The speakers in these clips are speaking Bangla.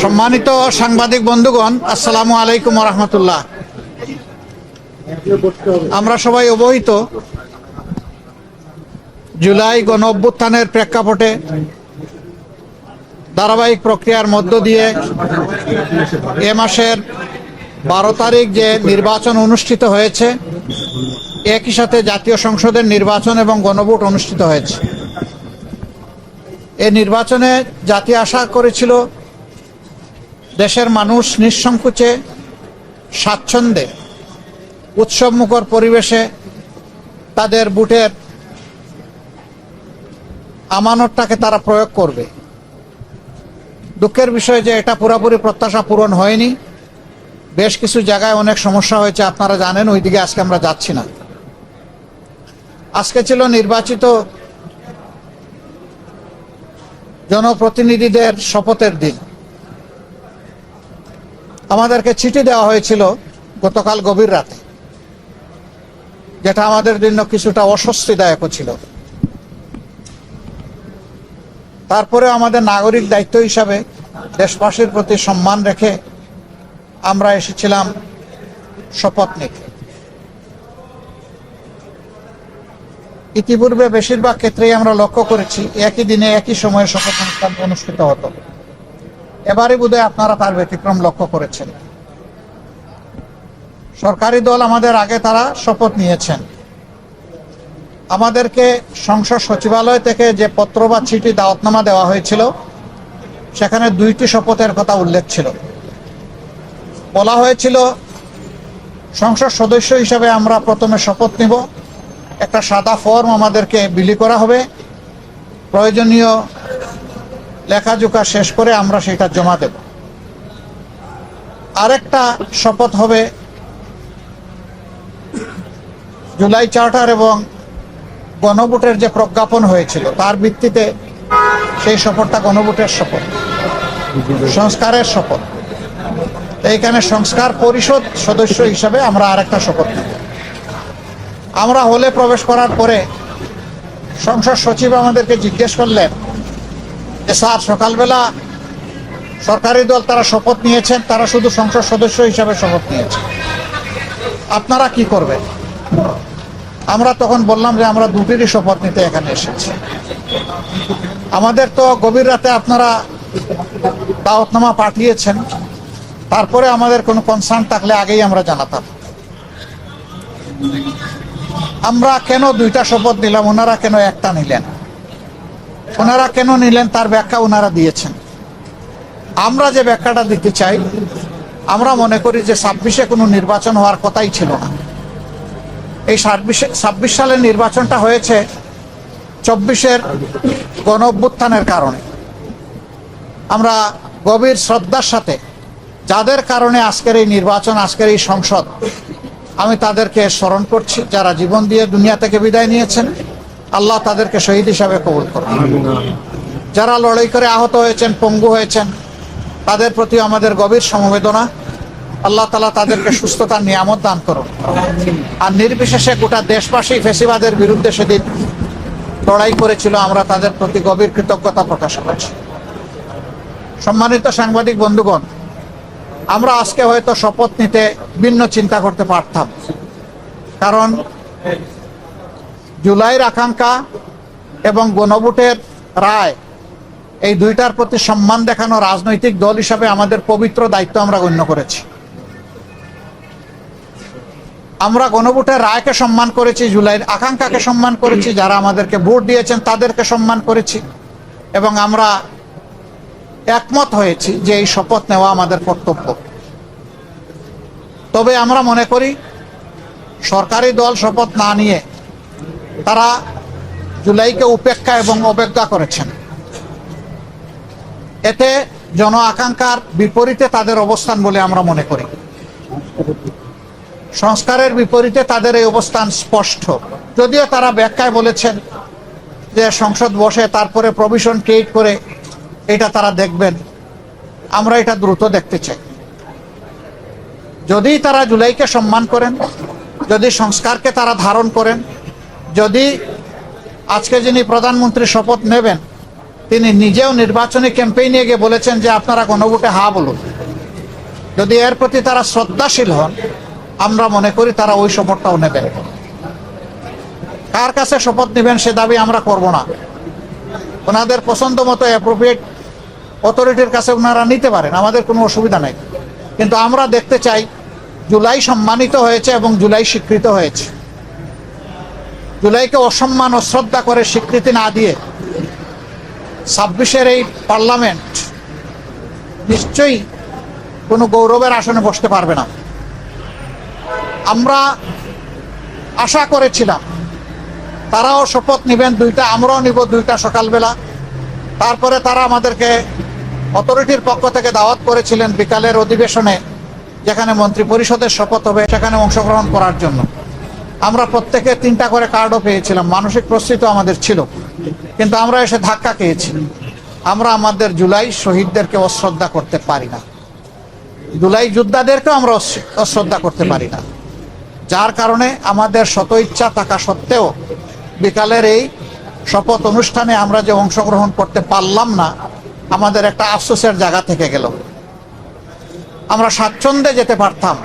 সম্মানিত সাংবাদিক বন্ধুগণ, আসসালামু আলাইকুম ওয়া রাহমাতুল্লাহ। আমরা সবাই অবহিত, জুলাই গণ অভ্যুত্থানের প্রেক্ষাপটে ধারাবাহিক প্রক্রিয়ার মধ্য দিয়ে এ মাসের 12 তারিখ যে নির্বাচন অনুষ্ঠিত হয়েছে, একই সাথে জাতীয় সংসদের নির্বাচন এবং গণভোট অনুষ্ঠিত হয়েছে। এই নির্বাচনে জাতি আশা করেছিল দেশের মানুষ নিঃসংকোচে, স্বাচ্ছন্দ্যে, উৎসবমুখর পরিবেশে তাদের ভোটের আমানতটাকে তারা প্রয়োগ করবে। দুঃখের বিষয় যে এটা পুরোপুরি প্রত্যাশা পূরণ হয়নি। বেশ কিছু জায়গায় অনেক সমস্যা হয়েছে, আপনারা জানেন, ওইদিকে আজকে আমরা যাচ্ছি না। আজকে ছিল নির্বাচিত জনপ্রতিনিধিদের শপথের দিন। আমাদেরকে চিঠি দেওয়া হয়েছিল গতকাল গভীর রাতে, যেটা আমাদের জন্য কিছুটা অস্বস্তিদায়ক ছিল। তারপরে আমাদের নাগরিক দায়িত্ব হিসাবে দেশবাসীর প্রতি সম্মান রেখে আমরা এসেছিলাম শপথ নিতে। ইতিপূর্বে বেশিরভাগ ক্ষেত্রেই আমরা লক্ষ্য করেছি একই দিনে একই সময়ে শপথ অনুষ্ঠান অনুষ্ঠিত হতো। এবারে বোধহয় আপনারা তার ব্যতিক্রম লক্ষ্য করেছেন। সরকারি দল আমাদের আগে তারা শপথ নিয়েছেন। আমাদেরকে সংসদ সচিবালয় থেকে যে পত্র বা চিঠি দাওয়াতনামা দেওয়া হয়েছিল, সেখানে 2টি শপথের কথা উল্লেখ ছিল। বলা হয়েছিল সংসদ সদস্য হিসাবে আমরা প্রথমে শপথ নিব, একটা সাদা ফর্ম আমাদেরকে বিলি করা হবে, প্রয়োজনীয় লেখাজোখা শেষ করে আমরা সেটা জমা দেব। আরেকটা শপথ হবে জুলাই চার্টার এবং গণভোটের যে প্রজ্ঞাপন হয়েছিল তার ভিত্তিতে সেই শপথটা গণভোটের শপথ, সংস্কারের শপথ। এইখানে সংস্কার পরিষদ সদস্য হিসাবে আমরা আরেকটা শপথ নেব। আমরা হলে প্রবেশ করার পরে সংসদ সচিব আমাদেরকে জিজ্ঞেস করলেন যে স্যার, সকালবেলা সরকারি দল তারা শপথ নিয়েছেন, তারা শুধু সংসদ সদস্য হিসাবে শপথ নিয়েছেন, আপনারা কি করবেন? আমরা তখন বললাম যে আমরা 2টিরই শপথ নিতে এখানে এসেছি। আমাদের তো গভীর রাতে আপনারা দাওয়াতনামা পাঠিয়েছেন, তারপরে আমাদের কোনো কনসার্ন থাকলে আগেই আমরা জানাতাম। আমরা কেন 2টা শপথ নিলাম, ওনারা কেন একটা নিলেন? ওনারা কেন নিলেন তার ব্যাখ্যা ওনারা দিয়েছেন। আমরা যে ব্যাখ্যাটা দিতে চাই, আমরা মনে করি যে 26-এ কোনো নির্বাচন হওয়ার কথাই ছিল না। এই 26 সালের নির্বাচনটা হয়েছে 24-এর গণ অভ্যুত্থানের কারণে। আমরা গভীর শ্রদ্ধার সাথে যাদের কারণে আজকের এই নির্বাচন, আজকের এই সংসদ, আমি তাদেরকে স্মরণ করছি, যারা জীবন দিয়ে দুনিয়া থেকে বিদায় নিয়েছেন। আল্লাহ তাদেরকে শহীদ হিসাবে কবুল করুন। যারা লড়াই করে আহত হয়েছেন, পঙ্গু হয়েছেন, তাদের প্রতি আমাদের গভীর সমবেদনা। আল্লাহ তাআলা তাদেরকে সুস্থতার নিয়ামত দান করুন। আর নির্বিশেষে গোটা দেশবাসী ফ্যাসিবাদের বিরুদ্ধে সেদিন লড়াই করেছিল, আমরা তাদের প্রতি গভীর কৃতজ্ঞতা প্রকাশ করছি। সম্মানিত সাংবাদিক বন্ধুগণ, আমরা আজকে হয়তো শপথ নিতে ভিন্ন চিন্তা করতে পারতাম, কারণ জুলাইয়ের আকাঙ্ক্ষা এবং গণভোটের রায়, এই 2টার প্রতি সম্মান দেখানো রাজনৈতিক দল হিসাবে আমাদের পবিত্র দায়িত্ব আমরা গণ্য করেছি। আমরা গণভোটের রায়কে সম্মান করেছি, জুলাইয়ের আকাঙ্ক্ষাকে সম্মান করেছি, যারা আমাদেরকে ভোট দিয়েছেন তাদেরকে সম্মান করেছি, এবং আমরা একমত হয়েছি যে এই শপথ নেওয়া আমাদের কর্তব্য। তবে আমরা মনে করি সরকারি দল শপথ না নিয়ে তারা জুলাইকে উপেক্ষা এবং অবজ্ঞা করেছেন। এতে জন আকাঙ্ক্ষার বিপরীতে তাদের অবস্থান বলে আমরা মনে করি। সংস্কারের বিপরীতে তাদের এই অবস্থান স্পষ্ট। যদিও তারা ব্যাখ্যায় বলেছেন যে সংসদ বসে তারপরে প্রভিশন ক্রিয়েট করে এটা তারা দেখবেন, আমরা এটা দ্রুত দেখতে চাই। যদি তারা জুলাইকে সম্মান করেন, যদি সংস্কারকে তারা ধারণ করেন, যদি আজকে যিনি প্রধানমন্ত্রী শপথ নেবেন তিনি নিজেও নির্বাচনী ক্যাম্পেইনে গিয়ে বলেছেন যে আপনারা গণভোটে হা বলুন। যদি এর প্রতি তারা শ্রদ্ধাশীল হন, আমরা মনে করি তারা ওই শপথটাও নেবেন। কার কাছে শপথ নেবেন সে দাবি আমরা করব না। ওনাদের পছন্দ মতো অ্যাপ্রোপ্রিয়েট অথরিটির কাছে ওনারা নিতে পারেন, আমাদের কোনো অসুবিধা নেই। কিন্তু আমরা দেখতে চাই জুলাই সম্মানিত হয়েছে এবং জুলাই স্বীকৃত হয়েছে। জুলাইকে অসম্মান ও শ্রদ্ধা করে স্বীকৃতি না দিয়ে 26-এর এই পার্লামেন্ট নিশ্চয়ই কোনো গৌরবের আসনে বসতে পারবে না। আমরা আশা করেছিলাম তারাও শপথ নেবেন দুইটা, আমরাও নিব দুইটা সকালবেলা। তারপরে তারা আমাদেরকে অথরিটির পক্ষ থেকে দাওয়াত করেছিলেন বিকালের অধিবেশনে, যেখানে মন্ত্রী পরিষদের শপথ হবে, সেখানে অংশগ্রহণ করার জন্য। আমরা প্রত্যেকে 3টা করে কার্ডও পেয়েছিলাম, মানসিক প্রস্তুতি আমাদের ছিল, কিন্তু আমরা এসে ধাক্কা খেয়েছি। আমরা আমাদের জুলাই শহীদদেরকে অশ্রদ্ধা করতে পারি না, জুলাই যোদ্ধাদেরকেও আমরা অশ্রদ্ধা করতে পারি না। যার কারণে আমাদের শত ইচ্ছা থাকা সত্ত্বেও বিকালের এই শপথ অনুষ্ঠানে আমরা যে অংশগ্রহণ করতে পারলাম না, আমাদের একটা আফসোসের জায়গা থেকে গেল। আমরা স্বাচ্ছন্দ্যে যেতে পারতাম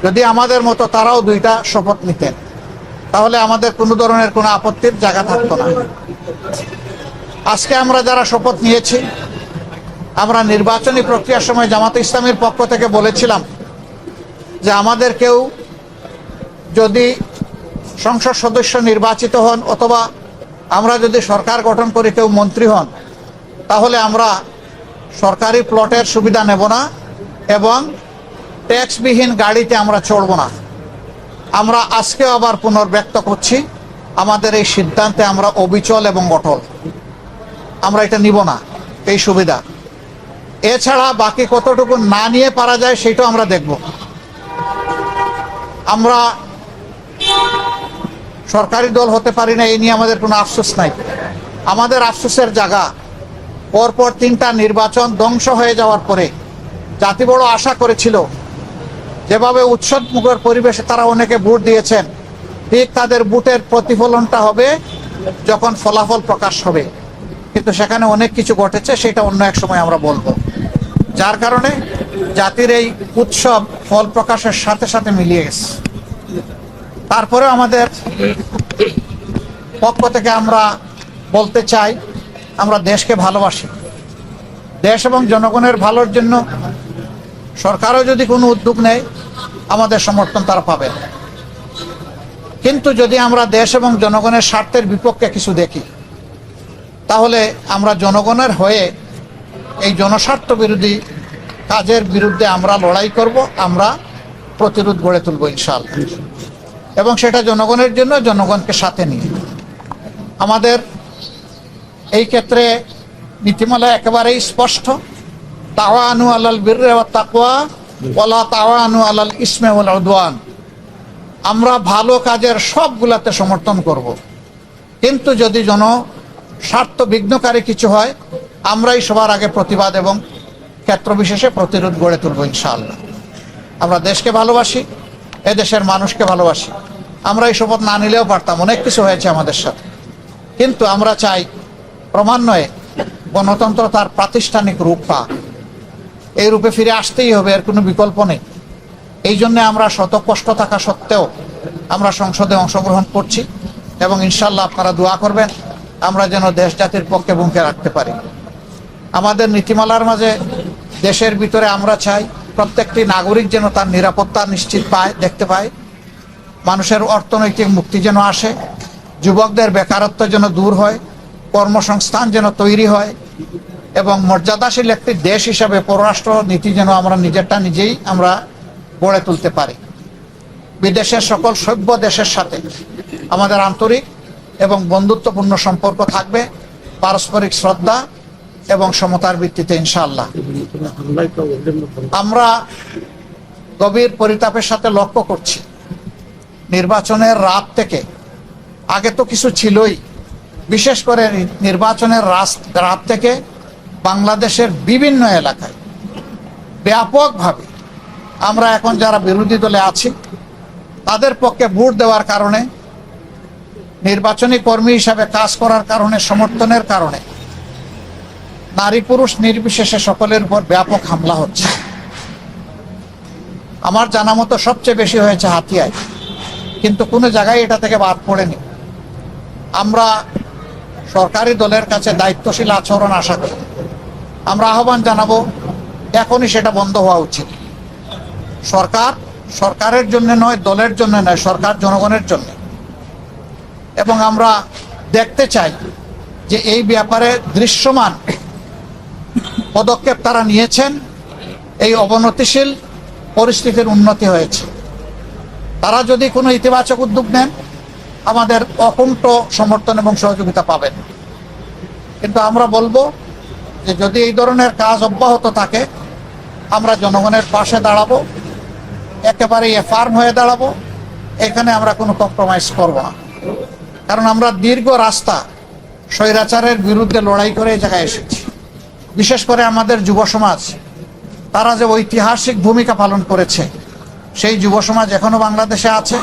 যদি আমাদের মতো তারাও 2টা শপথ নিতেন, তাহলে আমাদের কোনো ধরনের কোনো আপত্তির জায়গা থাকতো না। আজকে আমরা যারা শপথ নিয়েছি, আমরা নির্বাচনী প্রক্রিয়ার সময় জামাতে ইসলামীর পক্ষ থেকে বলেছিলাম যে আমাদের কেউ যদি সংসদ সদস্য নির্বাচিত হন অথবা আমরা যদি সরকার গঠন করি কেউ মন্ত্রী হন, তাহলে আমরা সরকারি প্লটের সুবিধা নেব না এবং ট্যাক্সবিহীন গাড়িতে আমরা চড়ব না। আমরা আজকেও আবার পুনর্ব্যক্ত করছি, আমাদের এই সিদ্ধান্তে আমরা অবিচল এবং অটল। আমরা এটা নিব না এই সুবিধা। এছাড়া বাকি কতটুকু না নিয়ে পারা যায় সেটাও আমরা দেখব। আমরা সরকারি দল হতে পারি না, এই নিয়ে আমাদের কোনো আফসোস নাই। আমাদের আফসোসের জায়গা পরপর 3টা নির্বাচন ধ্বংস হয়ে যাওয়ার পরে জাতি বড় আশা করেছিল, যেভাবে উৎসবমুখর পরিবেশে তারা অনেকে ভোট দিয়েছেন, ঠিক তাদের ভোটের প্রতিফলনটা হবে যখন ফলাফল প্রকাশ হবে। কিন্তু সেখানে অনেক কিছু ঘটেছে, সেটা অন্য এক সময় আমরা বলবো। যার কারণে জাতির এই উৎসব ফল প্রকাশের সাথে সাথে মিলিয়ে গেছে। তারপরেও আমাদের পক্ষ থেকে আমরা বলতে চাই, আমরা দেশকে ভালোবাসি। দেশ এবং জনগণের ভালোর জন্য সরকারও যদি কোনো উদ্যোগ নেয়, আমাদের সমর্থন তারা পাবে। কিন্তু যদি আমরা দেশ এবং জনগণের স্বার্থের বিপক্ষে কিছু দেখি, তাহলে আমরা জনগণের হয়ে এই জনস্বার্থ বিরোধী কাজের বিরুদ্ধে আমরা লড়াই করব, আমরা প্রতিরোধ গড়ে তুলব ইনশাআল্লাহ। এবং সেটা জনগণের জন্য, জনগণকে সাথে নিয়ে। আমাদের এই ক্ষেত্রে নীতিমালা একেবারেই স্পষ্ট, তাওয়ানু আলাল বিররি ওয়াত তাকওয়া ওয়ালা তাওয়ানু আলাল ইসমি ওয়াল উদওয়ান। আমরা ভালো কাজের সবগুলাতে সমর্থন করব, কিন্তু যদি জনস্বার্থ বিঘ্নকারী কিছু হয়, আমরাই সবার আগে প্রতিবাদ এবং ক্ষেত্র বিশেষে প্রতিরোধ গড়ে তুলব ইনশাআল্লাহ। আমরা দেশকে ভালোবাসি, এদেশের মানুষকে ভালোবাসি। আমরা এই শপথ না নিলেও পারতাম, অনেক কিছু হয়েছে আমাদের সাথে, কিন্তু আমরা চাই ক্রমান্বয়ে গণতন্ত্র তার প্রাতিষ্ঠানিক রূপ পাক। এই রূপে ফিরে আসতেই হবে, এর কোনো বিকল্প নেই। এই জন্য আমরা শত কষ্ট থাকা সত্ত্বেও আমরা সংসদে অংশগ্রহণ করছি এবং ইনশাল্লাহ আপনারা দোয়া করবেন আমরা যেন দেশ জাতির পক্ষে ভূমিকা রাখতে পারি। আমাদের নীতিমালার মাঝে দেশের ভিতরে আমরা চাই প্রত্যেকটি নাগরিক যেন তার নিরাপত্তা নিশ্চিত পায়, দেখতে পায়। মানুষের অর্থনৈতিক মুক্তি যেন আসে, যুবকদের বেকারত্ব যেন দূর হয়, কর্মসংস্থান যেন তৈরি হয় এবং মর্যাদাশীল একটি দেশ হিসাবে পররাষ্ট্র নীতি যেন আমরা নিজেরটা নিজেই আমরা গড়ে তুলতে পারি। বিদেশের সকল সভ্য দেশের সাথে আমাদের আন্তরিক এবং বন্ধুত্বপূর্ণ সম্পর্ক থাকবে, পারস্পরিক শ্রদ্ধা এবং সমতার ভিত্তিতে ইনশাআল্লাহ। আমরা গভীর পরিতাপের সাথে লক্ষ্য করছি, নির্বাচনের রাত থেকে, আগে তো কিছু ছিলই, বিশেষ করে নির্বাচনের রাত থেকে বাংলাদেশের বিভিন্ন এলাকায় ব্যাপকভাবে আমরা এখন যারা বিরোধী দলে আছি তাদের পক্ষে ভোট দেওয়ার কারণে, নির্বাচনী কর্মী হিসাবে কাজ করার কারণে, সমর্থনের কারণে নারী পুরুষ নির্বিশেষে সকলের উপর ব্যাপক হামলা হচ্ছে। আমার জানা মতো সবচেয়ে বেশি হয়েছে হাতিয়ায়, কিন্তু কোনো জায়গায় এটা থেকে বাদ পড়েনি। আমরা সরকারি দলের কাছে দায়িত্বশীল আচরণ আশা করি। আমরা আহ্বান জানাবো, এখনই সেটা বন্ধ হওয়া উচিত। সরকারের জন্য নয়, দলের জন্য নয়, সরকার জনগণের জন্য। এবং আমরা দেখতে চাই যে এই ব্যাপারে দৃশ্যমান পদক্ষেপ তারা নিয়েছেন, এই অবনতিশীল পরিস্থিতির উন্নতি হয়েছে। তারা যদি কোনো ইতিবাচক উদ্যোগ নেন, আমাদের অকুণ্ঠ সমর্থন এবং সহযোগিতা পাবেন। কিন্তু আমরা বলবো যে যদি এই ধরনের কাজ অব্যাহত থাকে, আমরা জনগণের পাশে দাঁড়াবো, একেবারে ফার্ম হয়ে দাঁড়াবো। এখানে আমরা কোনো কম্প্রোমাইজ করব না, কারণ আমরা দীর্ঘ রাস্তা স্বৈরাচারের বিরুদ্ধে লড়াই করে এই জায়গায় এসেছি। বিশেষ করে আমাদের যুব সমাজ, তারা যে ঐতিহাসিক ভূমিকা পালন করেছে, সেই যুব সমাজ এখনো বাংলাদেশে আছে।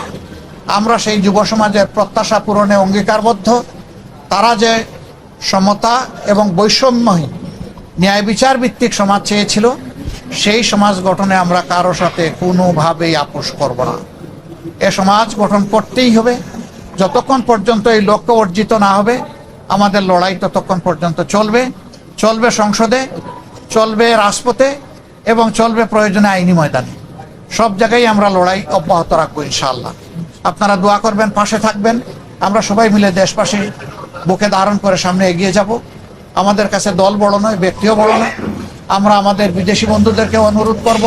আমরা সেই যুব সমাজের প্রত্যাশা পূরণে অঙ্গীকারবদ্ধ। তারা যে সমতা এবং বৈষম্যহীন ন্যায় বিচার ভিত্তিক সমাজ চেয়েছিল, সেই সমাজ গঠনে আমরা কারো সাথে কোনোভাবেই আপোষ করব না। এ সমাজ গঠন করতেই হবে। যতক্ষণ পর্যন্ত এই লক্ষ্য অর্জিত না হবে, আমাদের লড়াই ততক্ষণ পর্যন্ত চলবে। চলবে সংসদে, চলবে রাজপথে, এবং চলবে প্রয়োজনে আইনি ময়দানে। সব জায়গায় আমরা লড়াই অব্যাহত রাখবো ইনশাআল্লাহ। আপনারা দোয়া করবেন, পাশে থাকবেন। আমরা সবাই মিলে দেশবাসী বুকে ধারণ করে সামনে এগিয়ে যাব। আমাদের কাছে দল বড় নয়, ব্যক্তিও বড় নয়। আমরা আমাদের বিদেশি বন্ধুদেরকে অনুরোধ করব,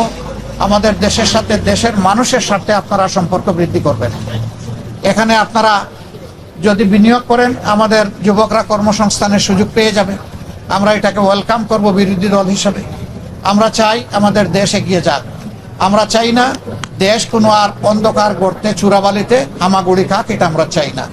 আমাদের দেশের সাথে, দেশের মানুষের সাথে আপনারা সম্পর্ক বৃদ্ধি করবেন। এখানে আপনারা যদি বিনিয়োগ করেন, আমাদের যুবকরা কর্মসংস্থানের সুযোগ পেয়ে যাবে। আমরা এটাকে ওয়েলকাম করব বিরোধী দল হিসেবে। আমরা চাই আমাদের দেশ এগিয়ে যাক। আমরা চাই না দেশ কোনো আর অন্ধকার গর্তে চূড়াবালিতে হামাগুড়ি খাক, এটা আমরা চাই না।